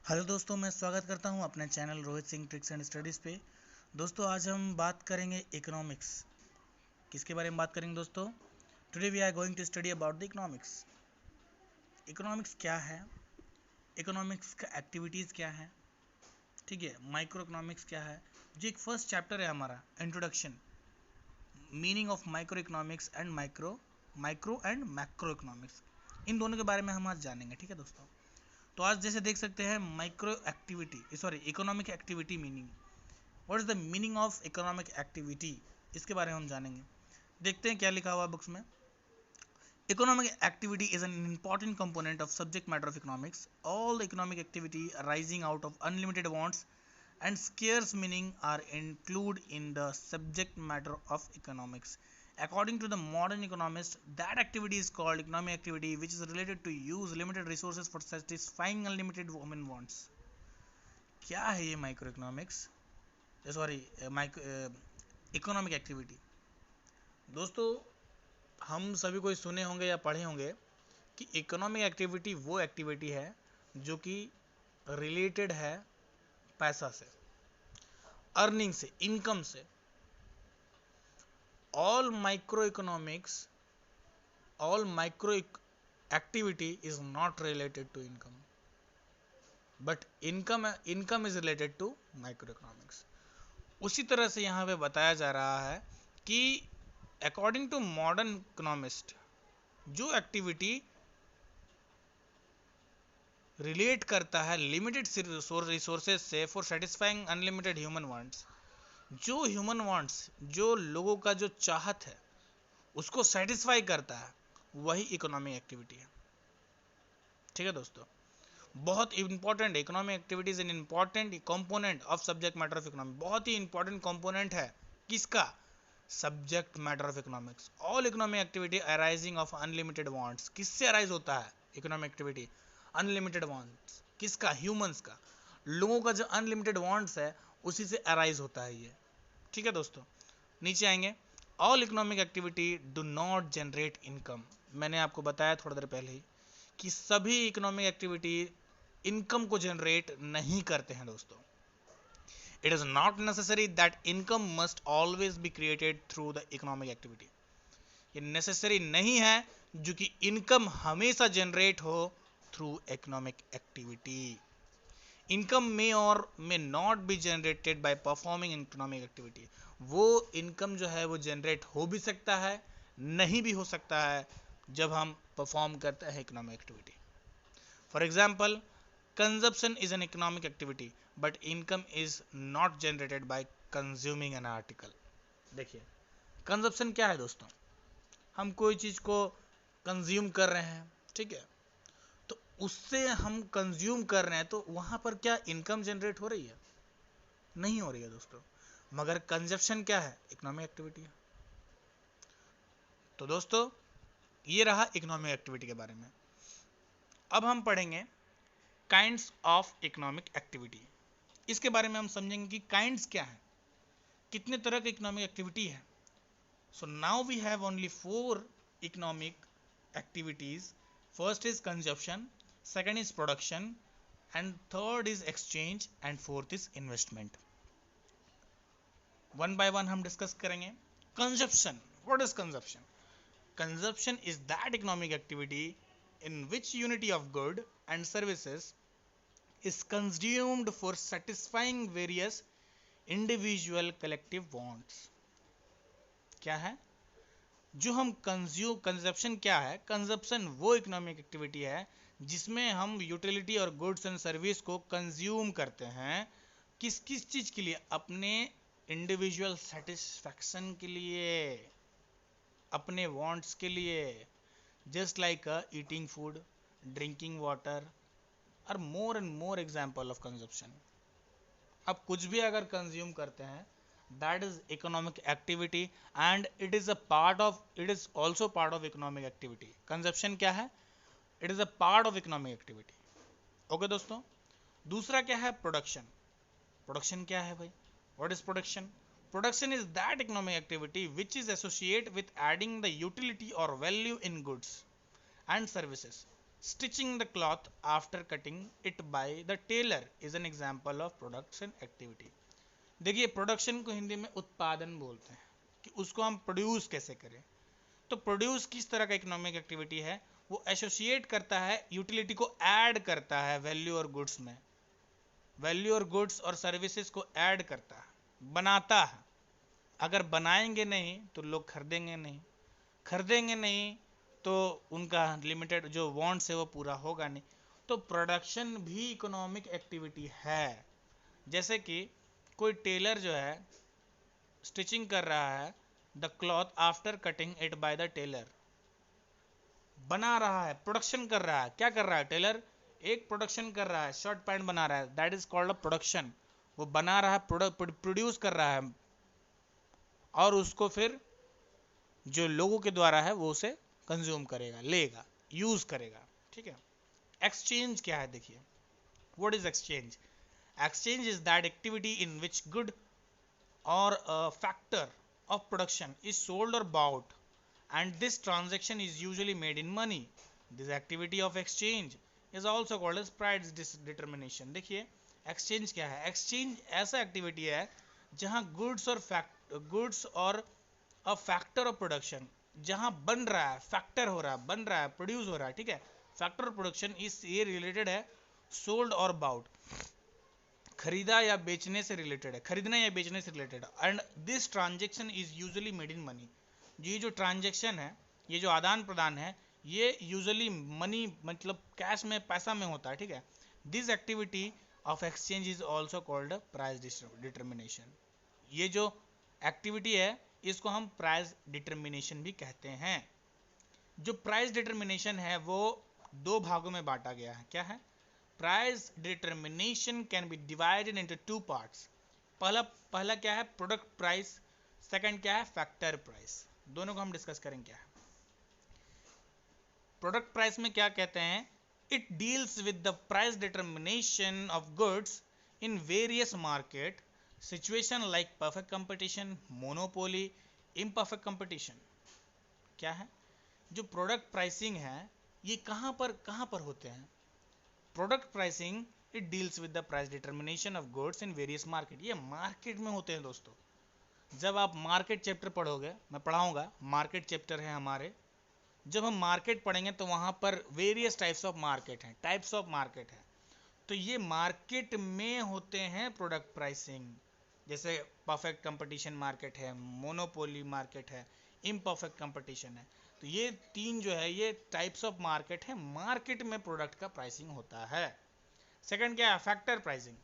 Hello दोस्तों, मैं स्वागत करता हूं अपने channel Rohit Singh tricks and studies पे। दोस्तों, आज हम बात करेंगे इकोनॉमिक्स। किसके बारे में बात करेंगे दोस्तों? Today we are going to study about the economics. Economics क्या है, इकोनॉमिक्स का एक्टिविटीज़ क्या है, ठीक है, माइक्रो इकोनॉमिक्स क्या है। जो एक फर्स्ट चैप्टर है हमारा introduction, meaning of micro economics and micro and macro economics, इन दोनों के बारे में हम आज जानेंगे। ठीक है दोस्तों, तो आज जैसे देख सकते हैं micro activity sorry economic activity meaning, what is the meaning of economic activity, इसके बारे में हम जानेंगे। देखते हैं क्या लिखा हुआ बुक्स में। Economic activity is an important component of subject matter of economics. All economic activity arising out of unlimited wants and scarce meaning are included in the subject matter of economics. According to the modern economist, that activity is called economic activity, which is related to use limited resources for satisfying unlimited human wants. क्या है ये micro economics, sorry economic activity? दोस्तों, हम सभी कोई सुने होंगे या पढ़े होंगे कि इकोनॉमिक एक्टिविटी वो एक्टिविटी है जो कि रिलेटेड है पैसा से, अर्निंग से, इनकम से। All micro economics, all micro activity is not related to income, but income is related to micro economics. उसी तरह से यहाँ पे बताया जा रहा है कि अकॉर्डिंग टू मॉडर्न इकोनॉमिस्ट, जो एक्टिविटी रिलेट करता है लिमिटेड रिसोर्सेज से for satisfying unlimited human wants, जो ह्यूमन वांट्स, जो लोगों का जो चाहत है उसको सेटिस्फाई करता है, वही इकोनॉमिक एक्टिविटी है। ठीक है दोस्तों, बहुत important, economic activity is an important component of subject matter of economics. बहुत ही इंपॉर्टेंट कंपोनेंट है किसका? Subject matter of economics. All economic activity arising of unlimited wants, किससे अराइज होता है इकोनॉमिक एक्टिविटी? Unlimited wants. किसका? ह्यूमंस का। लोगों का जो अनलिमिटेड वांट्स है उसी से अराइज होता है ये। ठीक है दोस्तों, नीचे आएंगे। All economic activity do not generate income. मैंने आपको बताया थोड़ी देर पहले ही कि सभी इकोनॉमिक एक्टिविटी इनकम को जनरेट नहीं करते हैं दोस्तों। It is not necessary that income must always be created through the economic activity. ये नेसेसरी नहीं है जो कि इनकम हमेशा जनरेट हो थ्रू इकोनॉमिक एक्टिविटी। इनकम में और में not be generated by performing economic activity. वो इनकम जो है वो जनरेट हो भी सकता है, नहीं भी हो सकता है जब हम परफॉर्म करते हैं economic activity. For example, consumption is an economic activity but income is not generated by consuming an article. देखिए, कंजप्शन क्या है दोस्तों? हम कोई चीज को कंज्यूम कर रहे हैं, ठीक है, तो उससे हम कंज्यूम कर रहे हैं तो वहां पर क्या इनकम जनरेट हो रही है? नहीं हो रही है दोस्तों। मगर कंजप्शन क्या है? इकोनॉमिक एक्टिविटी है। तो दोस्तों, ये रहा इकोनॉमिक एक्टिविटी के बारे में। अब हम पढ़ेंगे काइंड्स ऑफ इकोनॉमिक एक्टिविटी। इसके बारे में हम समझेंगे कि काइंड्स क्या है, कितने तरह की इकोनॉमिक एक्टिविटी है। So now we have only 4 economic activities. First is consumption, second is production, and third is exchange, and fourth is investment. One by one हम डिस्कस करेंगे। Consumption, what is consumption? Consumption is that economic activity in which unity of good and services is consumed for satisfying various individual collective wants. क्या है जो हम consumption क्या है? Consumption वो economic activity है जिसमें हम यूटिलिटी और गुड्स एंड सर्विस को कंज्यूम करते हैं। किस किस चीज के लिए? अपने इंडिविजुअल सेटिस्फैक्शन के लिए, अपने वांट्स के लिए। Just like eating food, drinking water are more and more example of consumption. अब कुछ भी अगर कंज्यूम करते हैं, that is economic activity and it is also part of economic activity. Consumption क्या है? It is a part of economic activity. Okay दोस्तों, दूसरा क्या है? प्रोडक्शन। प्रोडक्शन क्या है भाई? What is production? Production is that economic activity which is associated with adding the utility or value in goods and services. Stitching the cloth after cutting it by the tailor is an example of production activity. देखिए production को हिंदी में उत्पादन बोलते हैं, कि उसको हम produce कैसे करें। तो प्रोड्यूस किस तरह का इकोनॉमिक एक्टिविटी है, वो एसोसिएट करता है, यूटिलिटी को ऐड करता है वैल्यू और गुड्स में, वैल्यू और गुड्स और सर्विसेज को ऐड करता है, बनाता है। अगर बनाएंगे नहीं तो लोग खरीदेंगे नहीं, खरीदेंगे नहीं तो उनका लिमिटेड जो वांट्स है वो पूरा होगा नहीं। तो प्रोडक्शन भी इकोनॉमिक एक्टिविटी है। जैसे कि कोई टेलर जो है स्टिचिंग कर रहा है the cloth after cutting it by the tailor, बना रहा है, प्रोडक्शन कर रहा है। क्या कर रहा है टेलर? एक प्रोडक्शन कर रहा है, शर्ट पैंट बना रहा है, that is called a production. वो बना रहा है, प्रोड्यूस कर रहा है, और उसको फिर जो लोगों के द्वारा है वो उसे कंज्यूम करेगा, लेगा, यूज करेगा। ठीक है। एक्सचेंज क्या है देखिए, what is exchange? Exchange is that activity in which good or a factor of production is sold or bought, and this transaction is usually made in money. This activity of exchange is also called as price determination. देखिए exchange क्या है? Exchange ऐसा activity है जहां goods और a factor of production, जहां बन रहा है, फैक्टर हो रहा है, बन रहा है, प्रोड्यूस हो रहा है। ठीक है। फैक्टर ऑफ प्रोडक्शन इस ये रिलेटेड है सोल्ड और बाउट, खरीदा या बेचने से रिलेटेड है, खरीदने या बेचने से related. And this transaction is usually made in money. ये जो ट्रांजेक्शन है, ये जो आदान प्रदान है, ये यूजुअली मनी मतलब कैश में, पैसा में होता है। ठीक है। This activity of exchange is also called price determination. ये जो एक्टिविटी है इसको हम प्राइस डिटर्मिनेशन भी कहते हैं। जो प्राइस डिटर्मिनेशन है वो दो भागों में बांटा गया है। क्या है? Price determination can be divided into two parts. पहला क्या है? Product price. सेकंड क्या है? Factor price. दोनों को हम डिस्कस करेंगे। क्या है प्रोडक्ट प्राइस में? क्या कहते हैं? It deals with the price determination of goods in various market situation like perfect competition, monopoly, imperfect competition. क्या है? जो प्रोडक्ट प्राइसिंग है ये कहां पर होते हैं? Product pricing it deals with the price determination of goods in various market. ये मार्केट में होते हैं दोस्तों। जब आप मार्केट चैप्टर पढ़ोगे, मैं पढ़ाऊंगा, मार्केट चैप्टर है हमारे। जब हम मार्केट पढ़ेंगे तो वहां पर वेरियस टाइप्स ऑफ मार्केट हैं, टाइप्स ऑफ मार्केट है। तो ये मार्केट में होते हैं प्रोडक्ट प्राइसिंग। जैसे परफेक्ट कंपटीशन मार्केट है, मोनोपोली मार्केट है, इम्परफेक्ट कंपटीशन है। तो ये तीन जो है ये टाइप्स ऑफ मार्केट है, मार्केट में प्रोडक्ट का प्राइसिंग होता है। सेकंड क्या है? Factor pricing.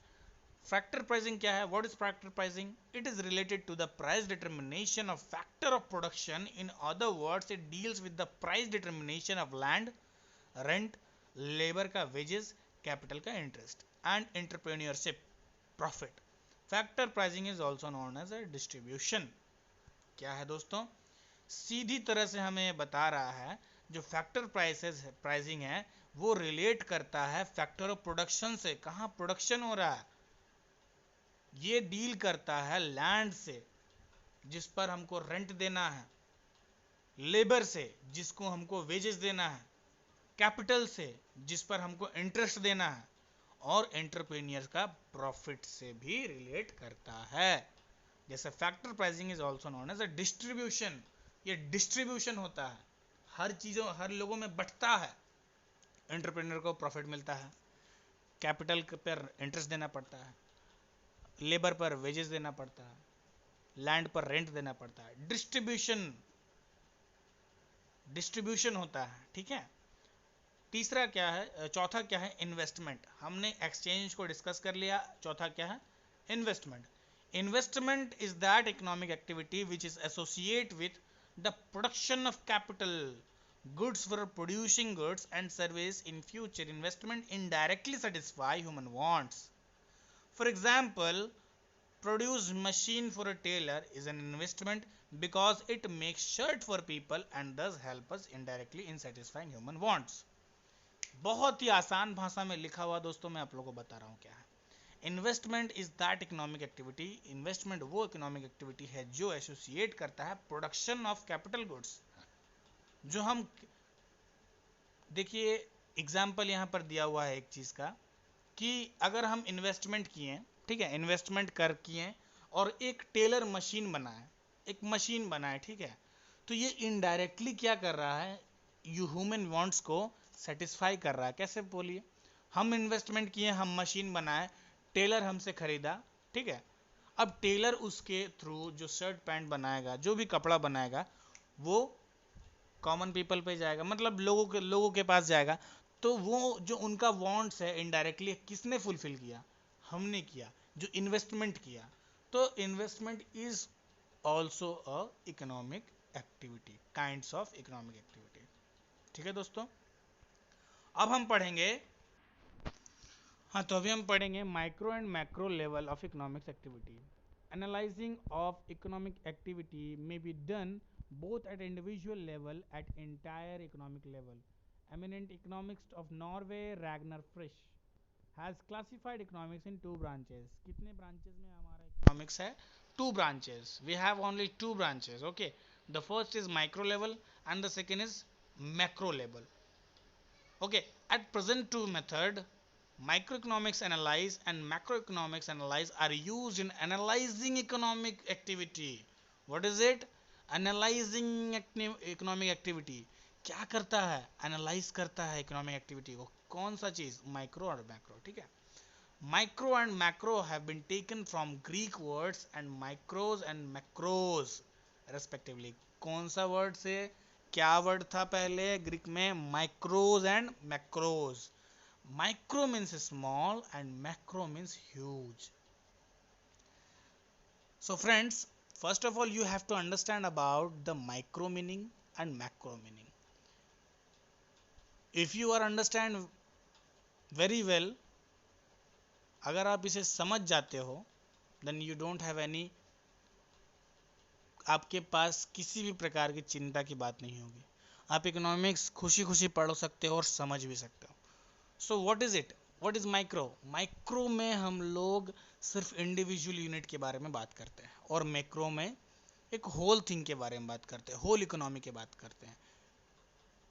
फैक्टर प्राइसिंग क्या है? What is factor pricing? It is related to the price determination of factor of production. In other words it deals with the price determination of land, rent, labour का wages, capital का interest and entrepreneurship profit. Factor pricing is also known as a distribution. क्या है दोस्तों? सीधी तरह से हमें ये बता रहा है जो फैक्टर प्राइसिंग है वो रिलेट करता है फैक्टर ऑफ प्रोडक्शन से। कहां प्रोडक्शन हो रहा है? ये डील करता है लैंड से जिस पर हमको रेंट देना है, लेबर से जिसको हमको वेजेस देना है, कैपिटल से जिस पर हमको इंटरेस्ट देना है, और एंटरप्रेन्योर्स का प्रॉफिट से भी रिलेट करता है। जैसे factor pricing is also known as a distribution. ये डिस्ट्रीब्यूशन होता है, हर चीजों, हर लोगों में बंटता है। एंटरप्रेन्योर को प्रॉफिट मिलता है, कैपिटल पर इंटरेस्ट देना पड़ता है, लेबर पर वेजेस देना पड़ता है, लैंड पर रेंट देना पड़ता है। डिस्ट्रीब्यूशन होता है। ठीक है। तीसरा क्या है? चौथा क्या है? इन्वेस्टमेंट। हमने एक्सचेंज को डिस्कस कर लिया। चौथा क्या है? Investment. Investment is that economic activity which is associate with the production of capital goods for producing goods and service in future. Investment indirectly satisfy human wants. For example, produce machine for a tailor is an investment because it makes shirt for people and thus help us indirectly in satisfying human wants. बहुत ही आसान भाषा में लिखा हुआ दोस्तों मैं आप लोगों को बता रहा हूँ क्या है। Investment is that economic activity. Investment वो इकोनॉमिक एक्टिविटी है जो एसोसिएट करता है प्रोडक्शन ऑफ कैपिटल गुड्स। जो हम देखिए एग्जाम्पल यहाँ पर दिया हुआ है एक चीज़ का कि अगर हम इन्वेस्टमेंट किए, ठीक है, इन्वेस्टमेंट कर किए और एक टेलर मशीन बनाए, एक मशीन बनाए, ठीक है, तो ये इनडायरेक्टली क्या कर रहा है, यू ह्यूमन वांट्स को सेटिस्फाई कर रहा है। कैसे बोलिए, हम इन्वेस्टमेंट किए, हम मशीन बनाए, टेलर हमसे खरीदा, ठीक है, अब टेलर उसके थ्रू जो शर्ट पैंट बनाएगा, जो भी कपड़ा बनाएगा, वो कॉमन पीपल पे जाएगा, मतलब लोगों के पास जाएगा। तो वो जो उनका वांट्स है इनडायरेक्टली किसने फुलफिल किया, हमने किया, जो इन्वेस्टमेंट किया। तो investment is also a economic activity, kinds of economic activity. ठीक है दोस्तों, अब हम पढ़ेंगे, हाँ, तो अभी हम पढ़ेंगे micro and macro level of economics activity. Analysing of economic activity may be done both at individual level at entire economic level. Eminent economist of Norway Ragnar Frisch has classified economics in two branches. कितने branches में हमारा economics है? Two branches. We have only two branches. Okay. The first is micro level and the second is macro level. Okay. At present two method, microeconomics analyze and macroeconomics analyze are used in analyzing economic activity. What is it? Analysing economic activity. क्या करता है, analyse करता है economic activity को। कौन सा चीज, micro और मैक्रो, ठीक है। Micro and macro have been taken from Greek words and micros and macros respectively. कौन सा वर्ड से, क्या वर्ड था पहले ग्रीक में, माइक्रोज and macros. Micro means small and macro means huge. So friends, first of all you have to understand about the micro meaning and macro meaning. If you are understand very well, अगर आप इसे समझ जाते हो, then you don't have any, आपके पास किसी भी प्रकार की चिंता की बात नहीं होगी। आप इकोनॉमिक्स खुशी खुशी पढ़ सकते हो और समझ भी सकते हो। सो what is it, what is micro? Micro में हम लोग सिर्फ इंडिविजुअल यूनिट के बारे में बात करते हैं और मैक्रो में एक होल थिंग के बारे में बात करते हैं, होल इकोनॉमी की बात करते हैं।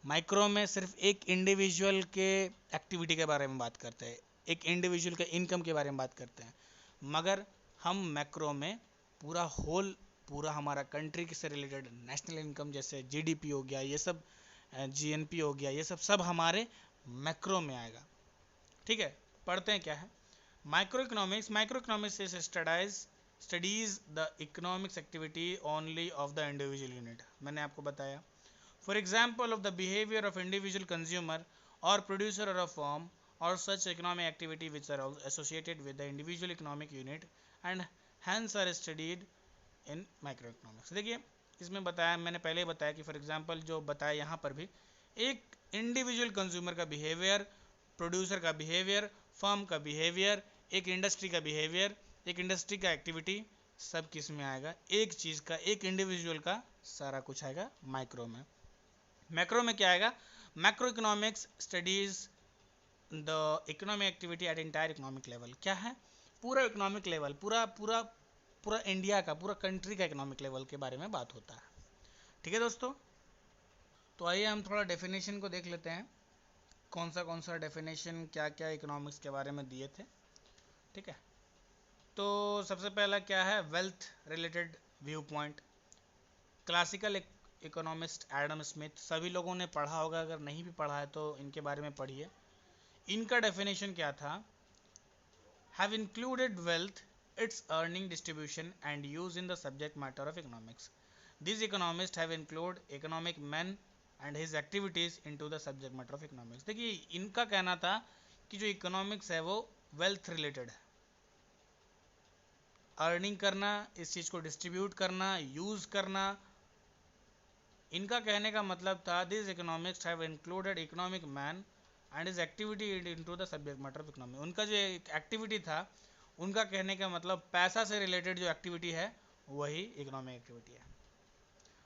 माइक्रो में सिर्फ एक इंडिविजुअल के एक्टिविटी के बारे में बात करते हैं, एक इंडिविजुअल के इनकम के बारे में बात करते हैं। मगर हम मैक्रो में पूरा होल, पूरा हमारा कंट्री से रिलेटेड नेशनल इनकम जैसे जीडीपी हो गया, ये सब जीएनपी हो गया, ये सब सब हमारे मैक्रो में आएगा। ठीक है, पढ़ते हैं क्या है micro economics. Micro economics is studies the economics activity only of the individual unit. मैंने आपको बताया, for example of the behaviour of individual consumer और प्रोड्यूसर और अ फर्म और such economic activity which are associated with the individual economic unit and hence are studied in micro economics. देखिए इसमें बताया, मैंने पहले ही बताया कि फॉर एग्जाम्पल जो बताया यहाँ पर भी, एक इंडिविजुअल कंज्यूमर का बिहेवियर, प्रोड्यूसर का बिहेवियर, फर्म का बिहेवियर, एक इंडस्ट्री का बिहेवियर, एक इंडस्ट्री का एक्टिविटी, सब किस में आएगा, एक चीज़ का, एक इंडिविजुअल का सारा कुछ आएगा माइक्रो में। मैक्रो में क्या आएगा, macro economics studies the economic activity at entire economic level. क्या है, पूरा इकोनॉमिक लेवल, पूरा पूरा पूरा इंडिया का, पूरा कंट्री का इकोनॉमिक लेवल के बारे में बात होता है। ठीक है दोस्तों, तो आइए हम थोड़ा डेफिनेशन को देख लेते हैं, कौन सा डेफिनेशन क्या क्या इकोनॉमिक्स के बारे में दिए थे। ठीक है, तो सबसे पहला क्या है, wealth related view point. Classical economist Adam Smith, सभी लोगों ने पढ़ा होगा, अगर नहीं भी पढ़ा है तो इनके बारे में पढ़िए। इनका डेफिनेशन क्या था, have included wealth, its earning distribution and use in the subject matter of economics. These economists have included economic men and his activities into the subject matter of economics. देखिए इनका कहना था कि जो इकोनॉमिक्स है वो वेल्थ रिलेटेड है, earning करना, इस चीज़ को डिस्ट्रीब्यूट करना, यूज़ करना। इनका कहने का मतलब था this economics have included economic man and his activity into the subject matter of economy. उनका जो एक्टिविटी था, उनका कहने का मतलब पैसा से रिलेटेड जो एक्टिविटी है वही इकोनॉमिक एक्टिविटी है।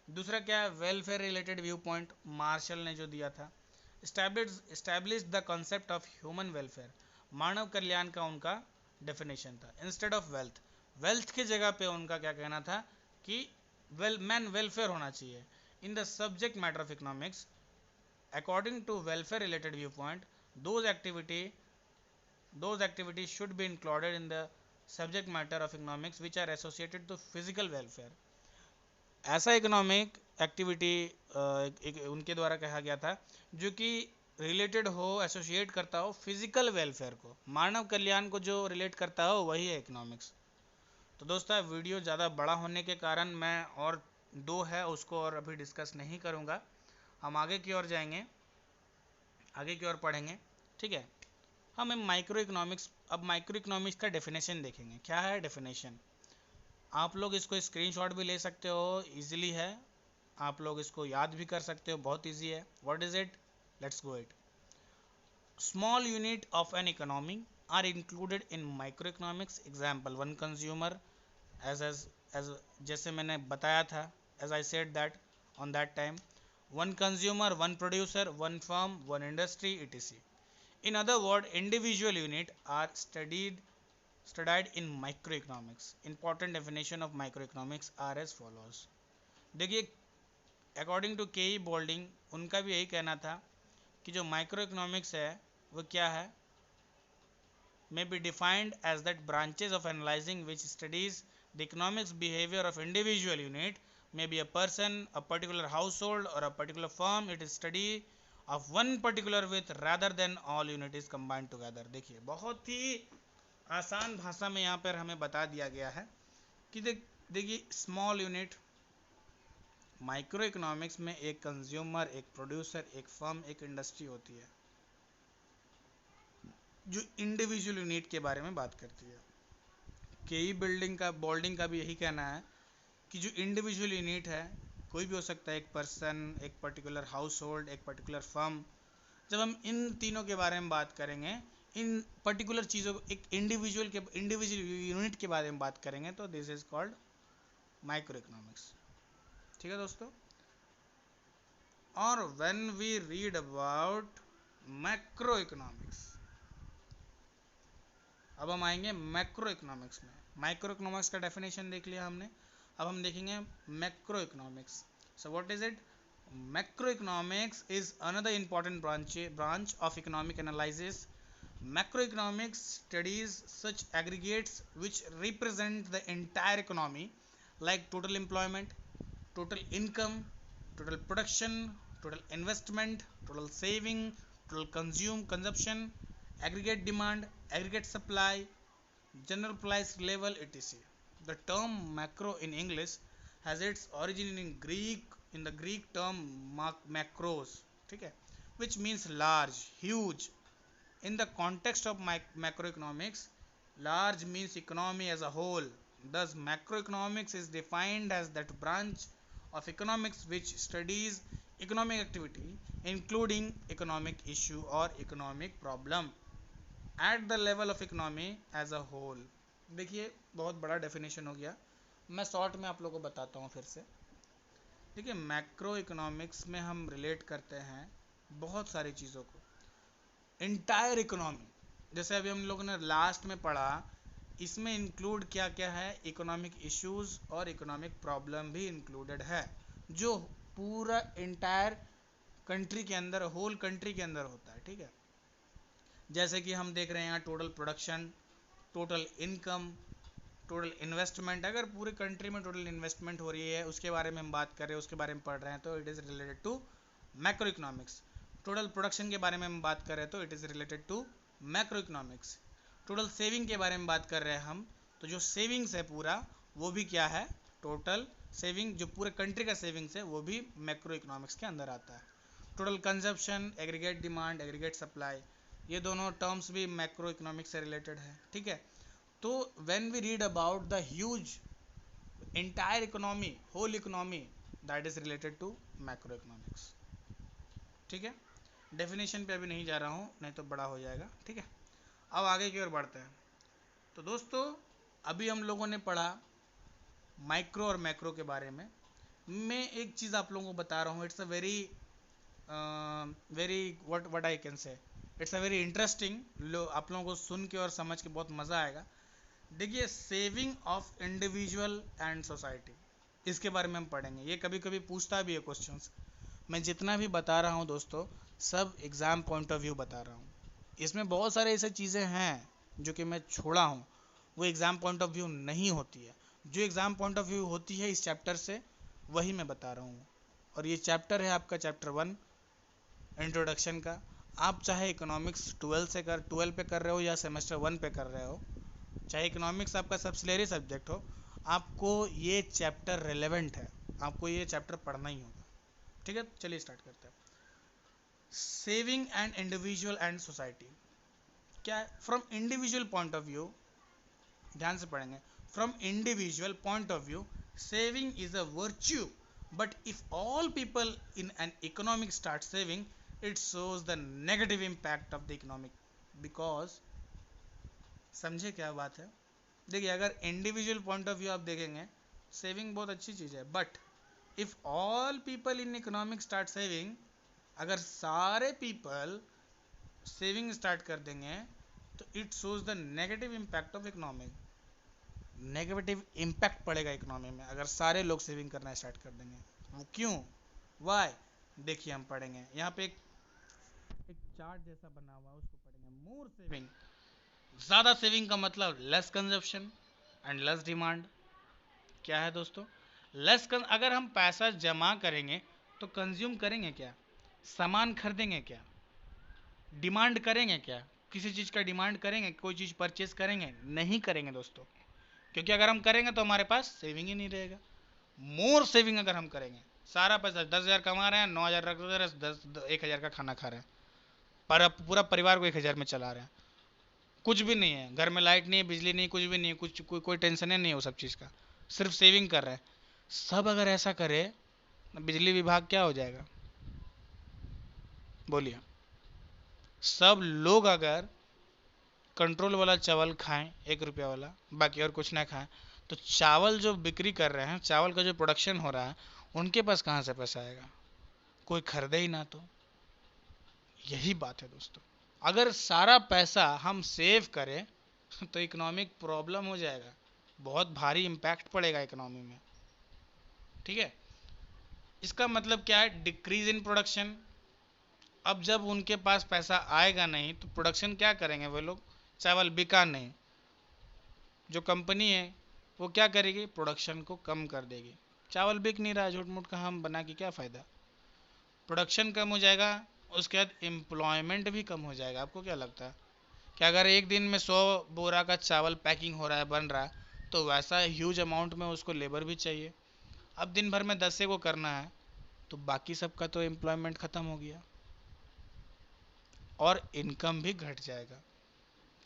दूसरा क्या है, welfare related view point, Marshall ने जो दिया था, establish the concept of human welfare, मानव कल्याण का उनका डेफिनेशन था। इंस्टेड ऑफ वेल्थ, वेल्थ की जगह पे उनका क्या कहना था कि मैन वेलफेयर होना चाहिए। In the subject matter of economics, according to welfare related viewpoint, those activities should be included in the subject matter of economics which are associated to physical welfare. ऐसा इकोनॉमिक एक्टिविटी उनके द्वारा कहा गया था जो कि रिलेटेड हो, associate करता हो फिजिकल वेलफेयर को, मानव कल्याण को जो रिलेट करता हो वही है इकोनॉमिक्स। तो दोस्तों वीडियो ज़्यादा बड़ा होने के कारण मैं और दो है उसको और अभी डिस्कस नहीं करूँगा, हम आगे की ओर जाएंगे, आगे की ओर पढ़ेंगे। ठीक है, हम माइक्रो इकोनॉमिक्स, अब माइक्रो इकोनॉमिक्स का डेफिनेशन देखेंगे। क्या है डेफिनेशन? आप लोग इसको स्क्रीनशॉट भी ले सकते हो, इजीली है, आप लोग इसको याद भी कर सकते हो, बहुत इजी है। What is it? Let's go it. Small unit of an economy are included in micro economics. Example one consumer, as जैसे मैंने बताया था, as I said that on that time, one consumer, one producer, one firm, one industry, etc. In other words, individual unit are studied in microeconomics. Important definition of microeconomics are as follows. देखिए, according to के ई Boulding, उनका भी यही कहना था कि जो micro economics है वो क्या है, may be defined as that branches of analyzing which studies the economics behavior of individual unit, may be a person, a particular household or a particular firm. It is study of one particular with rather than all unit is combined together. देखिए बहुत ही आसान भाषा में यहाँ पर हमें बता दिया गया है कि देखिए स्मॉल यूनिट, माइक्रो इकोनॉमिक्स में एक कंज्यूमर, एक प्रोड्यूसर, एक फर्म, एक इंडस्ट्री होती है जो इंडिविजुअल यूनिट के बारे में बात करती है। केई बोल्डिंग का भी यही कहना है कि जो इंडिविजुअल यूनिट है कोई भी हो सकता है, एक पर्सन, एक पर्टिकुलर हाउस होल्ड, एक पर्टिकुलर फर्म। जब हम इन तीनों के बारे में बात करेंगे, इन पर्टिकुलर चीज़ों को, एक इंडिविजुअल यूनिट के बारे में बात करेंगे, तो this is called micro economics. ठीक है दोस्तों, और when we read about macro economics, अब हम आएंगे मैक्रो इकोनॉमिक्स में। माइक्रो इकोनॉमिक्स का डेफिनेशन देख लिया हमने, अब हम देखेंगे macro economics. So what is it? Macro economics is another important branch of economic analysis. Macroeconomics studies such aggregates which represent the entire economy, like total employment, total income, total production, total investment, total saving, total consumption, aggregate demand, aggregate supply, general price level, etc. The term macro in English has its origin in the Greek term macros, ठीक है, which means large, huge. In the context of macroeconomics, large means economy as a whole. Thus, macroeconomics is defined as that branch of economics which studies economic activity, including economic issue or economic problem at the level of economy as a whole. देखिए बहुत बड़ा definition हो गया, मैं short में आप लोगों को बताता हूँ फिर से। देखिए मैक्रो इकोनॉमिक्स में हम रिलेट करते हैं बहुत सारी चीज़ों को, इंटायर इकोनॉमी। जैसे अभी हम लोगों ने लास्ट में पढ़ा, इसमें इंक्लूड क्या क्या है, इकोनॉमिक इश्यूज और इकोनॉमिक प्रॉब्लम भी इंक्लूडेड है, जो पूरा इंटायर कंट्री के अंदर, होल कंट्री के अंदर होता है। ठीक है, जैसे कि हम देख रहे हैं यहाँ total production, total income, total investment. अगर पूरे कंट्री में टोटल इन्वेस्टमेंट हो रही है उसके बारे में हम बात कर रहे हैं, उसके बारे में पढ़ रहे हैं, तो it is related to macro economics. Total production के बारे में हम बात कर रहे हैं तो it is related to macro economics. Total saving के बारे में बात कर रहे हैं हम, तो जो सेविंग्स है पूरा वो भी क्या है, टोटल सेविंग, जो पूरे कंट्री का सेविंग्स है वो भी मैक्रो इकोनॉमिक्स के अंदर आता है। Total consumption, aggregate demand, aggregate supply, ये दोनों टर्म्स भी मैक्रो इकोनॉमिक्स से रिलेटेड है। ठीक है, तो when we read about the huge entire economy, whole economy, that is related to macro economics. ठीक है, डेफिनेशन पे अभी नहीं जा रहा हूँ, नहीं तो बड़ा हो जाएगा। ठीक है, अब आगे की ओर बढ़ते हैं। तो दोस्तों अभी हम लोगों ने पढ़ा माइक्रो और मैक्रो के बारे में। मैं एक चीज़ आप लोगों को बता रहा हूँ, it's a very what I can say, it's a very interesting. आप लोगों को सुन के और समझ के बहुत मज़ा आएगा। देखिए saving of individual and society, इसके बारे में हम पढ़ेंगे। ये कभी कभी पूछता भी है क्वेश्चंस। मैं जितना भी बता रहा हूँ दोस्तों, सब एग्ज़ाम पॉइंट ऑफ व्यू बता रहा हूँ। इसमें बहुत सारे ऐसे चीज़ें हैं जो कि मैं छोड़ा हूँ, वो एग्ज़ाम पॉइंट ऑफ व्यू नहीं होती है। जो एग्ज़ाम पॉइंट ऑफ व्यू होती है इस चैप्टर से, वही मैं बता रहा हूँ। और ये चैप्टर है आपका चैप्टर 1 इंट्रोडक्शन का। आप चाहे इकोनॉमिक्स 12 पे कर रहे हो या सेमेस्टर 1 पे कर रहे हो, चाहे इकोनॉमिक्स आपका सबसिडियरी सब्जेक्ट हो, आपको ये चैप्टर रेलेवेंट है, आपको ये चैप्टर पढ़ना ही होगा। ठीक है, चलिए स्टार्ट करते हैं। Saving and individual and society क्या है? From individual point of view, ध्यान से पढ़ेंगे। From individual point of view, saving is a virtue, but if all people in an economic start saving, it shows the negative impact of the economic, because समझे क्या बात है? देखिए, अगर individual point of view आप देखेंगे, saving बहुत अच्छी चीज़ है, but if all people in economic start saving, अगर सारे पीपल सेविंग स्टार्ट कर देंगे तो it shows the negative impact of economic, negative impact पड़ेगा इकोनॉमी में अगर सारे लोग सेविंग करना स्टार्ट कर देंगे। वो क्यों, वाई? देखिए हम पढ़ेंगे यहाँ पे एक चार्ट जैसा बना हुआ है, उसको पढ़ेंगे। मोर सेविंग, ज़्यादा सेविंग का मतलब less consumption and less demand. क्या है दोस्तों? अगर हम पैसा जमा करेंगे तो कंज्यूम करेंगे क्या? सामान खरीदेंगे क्या? डिमांड करेंगे क्या? किसी चीज़ का डिमांड करेंगे? कोई चीज़ परचेज करेंगे? नहीं करेंगे दोस्तों, क्योंकि अगर हम करेंगे तो हमारे पास सेविंग ही नहीं रहेगा। मोर सेविंग अगर हम करेंगे, सारा पैसा 10,000 कमा रहे हैं, 9,000 रख दे रहे हैं, 1,000 का खाना खा रहे हैं, पर अब पूरा परिवार को 1,000 में चला रहे हैं। कुछ भी नहीं है घर में, लाइट नहीं है, बिजली नहीं, कुछ भी नहीं है, कोई टेंशन नहीं है वो सब चीज़ का, सिर्फ सेविंग कर रहे हैं। सब अगर ऐसा करे, बिजली विभाग क्या हो जाएगा? बोलिए। सब लोग अगर कंट्रोल वाला चावल खाएं, 1 रुपया वाला, बाकी और कुछ ना खाएं, तो चावल जो बिक्री कर रहे हैं, चावल का जो प्रोडक्शन हो रहा है, उनके पास कहाँ से पैसा आएगा? कोई खरीदे ही ना तो। यही बात है दोस्तों, अगर सारा पैसा हम सेव करें तो इकोनॉमिक प्रॉब्लम हो जाएगा, बहुत भारी इम्पैक्ट पड़ेगा इकोनॉमी में। ठीक है, इसका मतलब क्या है? Decrease in production. अब जब उनके पास पैसा आएगा नहीं तो प्रोडक्शन क्या करेंगे वो लोग? चावल बिका नहीं, जो कंपनी है वो क्या करेगी? प्रोडक्शन को कम कर देगी। चावल बिक नहीं रहा, झूठ मूठ का हम बना के क्या फ़ायदा? प्रोडक्शन कम हो जाएगा, उसके बाद एम्प्लॉयमेंट भी कम हो जाएगा। आपको क्या लगता है कि अगर एक दिन में 100 बोरा का चावल पैकिंग हो रहा है, बन रहा है, तो वैसा ह्यूज अमाउंट में उसको लेबर भी चाहिए। अब दिन भर में 10 को करना है तो बाकी सबका तो एम्प्लॉयमेंट ख़त्म हो गया और इनकम भी घट जाएगा।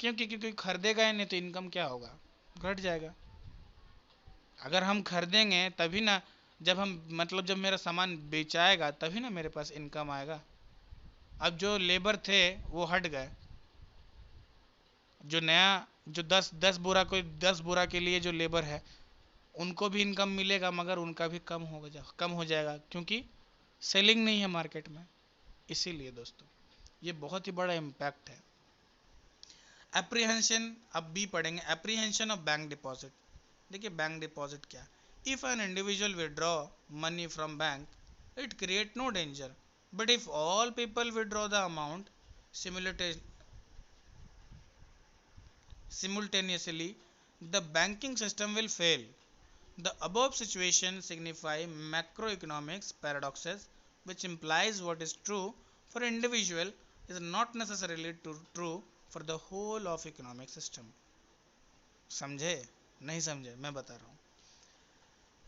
क्योंकि खरीदेगा ही नहीं तो इनकम क्या होगा? घट जाएगा। अगर हम खरीदेंगे तभी ना, जब हम मतलब जब मेरा सामान बेचाएगा तभी ना मेरे पास इनकम आएगा। अब जो लेबर थे वो हट गए, जो नया, जो 10 बोरा के लिए जो लेबर है उनको भी इनकम मिलेगा, मगर उनका भी कम हो जाएगा, क्योंकि सेलिंग नहीं है मार्केट में। इसीलिए दोस्तों ये बहुत ही बड़ा इम्पैक्ट है। एप्रीहेंशन, अब भी पढ़ेंगे, एप्रीहेंशन ऑफ बैंक डिपॉजिट। देखिए बैंक डिपॉजिट क्या? If an individual withdraw money from bank, it create no danger, but if all people withdraw the amount simultaneously, the banking system will fail. The above situation signify macroeconomics paradoxes, which implies what is true for individual is not necessarily true for the whole of economic system. समझे? नहीं समझे? मैं बता रहा हूँ।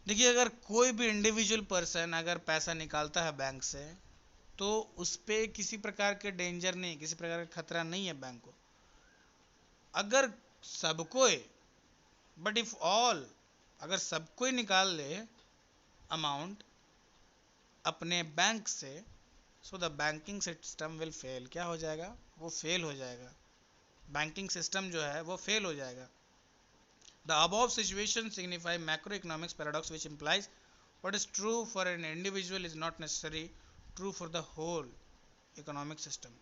देखिए, अगर कोई भी इंडिविजुअल पर्सन अगर पैसा निकालता है बैंक से, तो उस पर किसी प्रकार के डेंजर नहीं, किसी प्रकार का खतरा नहीं है बैंक को। अगर सबको, बट इफ ऑल, अगर सबको ही निकाल ले अमाउंट अपने बैंक से, so the banking system will fail. क्या हो जाएगा? वो फेल हो जाएगा। बैंकिंग सिस्टम जो है वो फेल हो जाएगा। The above situation signify macroeconomics paradox, which implies what is true for an individual is not necessarily true for the whole economic system.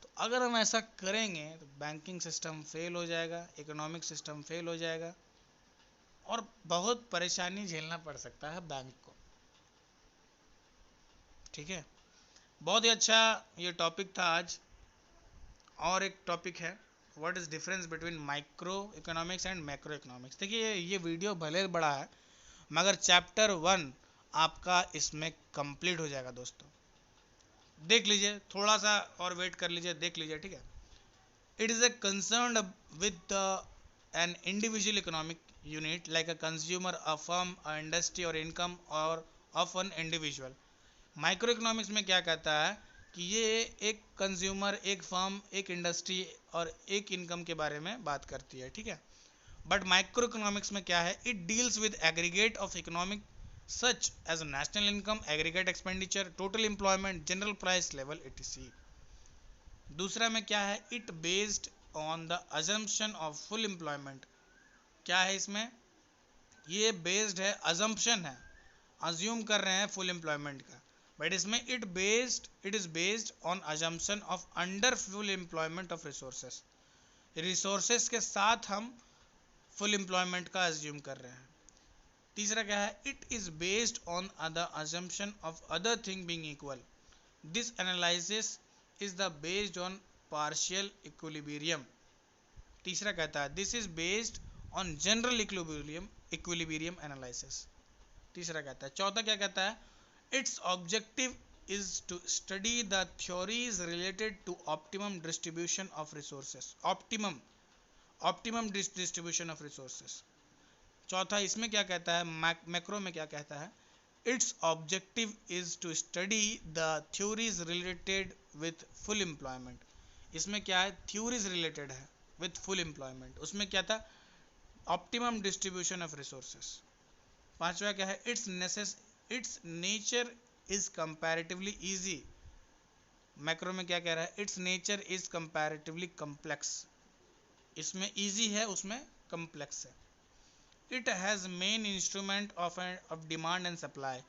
तो अगर हम ऐसा करेंगे तो बैंकिंग सिस्टम फेल हो जाएगा, इकोनॉमिक सिस्टम फेल हो जाएगा और बहुत परेशानी झेलना पड़ सकता है बैंक को। ठीक है, बहुत ही अच्छा ये टॉपिक था आज। और एक टॉपिक है, what is difference between micro economics and macro economics. देखिए ये वीडियो भले बड़ा है मगर चैप्टर 1 आपका इसमें कंप्लीट हो जाएगा दोस्तों। देख लीजिए, थोड़ा सा और वेट कर लीजिए, देख लीजिए, ठीक है। It is a concern with an individual economic unit like a consumer, a firm, a industry और इनकम और of an individual. Micro economics में क्या कहता है कि ये एक कंज्यूमर, एक फर्म, एक इंडस्ट्री और एक इनकम के बारे में बात करती है, ठीक है। बट माइक्रो इकोनॉमिक्स में क्या है, it deals with aggregate of economic such as national income, aggregate expenditure, total employment, general price level etc। दूसरा में क्या है, it based on the assumption of full employment. क्या है इसमें, ये बेस्ड है, अजम्पशन है, अज्यूम कर रहे हैं फुल एम्प्लॉयमेंट का। बट इसमें it is based on assumption of under full employment of resources. Resources के साथ हम फुल एम्प्लॉयमेंट का अज्यूम कर रहे हैं। तीसरा क्या है, it is based on the assumption of other thing being equal. This analysis is the based on partial equilibrium. तीसरा कहता है, this is based on general equilibrium analysis. तीसरा कहता है। चौथा क्या कहता है, it's objective is to study the theories related to optimum distribution of resources, optimum distribution of resources। चौथा इसमें क्या कहता है, मैक्रो में क्या कहता है, its objective is to study the theories related with full employment। इसमें क्या है, theories related है with full employment। उसमें क्या था, optimum distribution of resources। पांचवा क्या है, its nature is comparatively easy। Macro में क्या कह रहा है, it's nature is comparatively complex. इसमें इजी है, उसमें कॉम्प्लेक्स है। It has main instrument of demand and supply.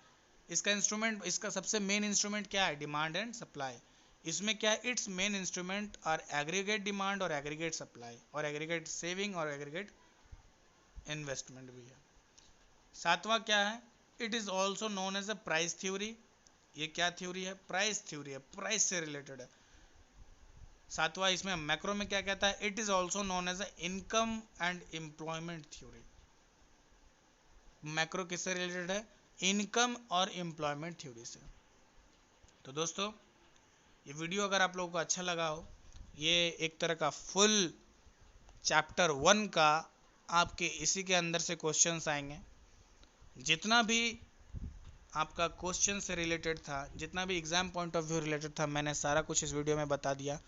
इसका सबसे मेन इंस्ट्रूमेंट क्या है, डिमांड एंड सप्लाई। इसमें क्या है, its main instrument are aggregate demand और एग्रीगेट सप्लाई और एग्रीगेट सेविंग और एग्रीगेट इन्वेस्टमेंट भी है। सातवां क्या है, it is also known as a price theory. ये क्या थ्योरी है, प्राइस थ्योरी है, प्राइस से रिलेटेड है। सातवां इसमें मैक्रो में क्या कहता है, it is also known as a income and employment theory. Macro किससे रिलेटेड है, इनकम और एम्प्लॉयमेंट थ्योरी से। तो दोस्तों ये वीडियो अगर आप लोगों को अच्छा लगा हो, ये एक तरह का फुल चैप्टर 1 का आपके इसी के अंदर से क्वेश्चंस आएंगे। जितना भी आपका क्वेश्चन से रिलेटेड था, जितना भी exam point of view related था, मैंने सारा कुछ इस वीडियो में बता दिया।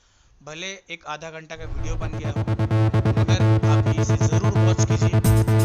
भले एक आधा घंटा का वीडियो बन गया हो मगर आप इसे ज़रूर वॉच कीजिए।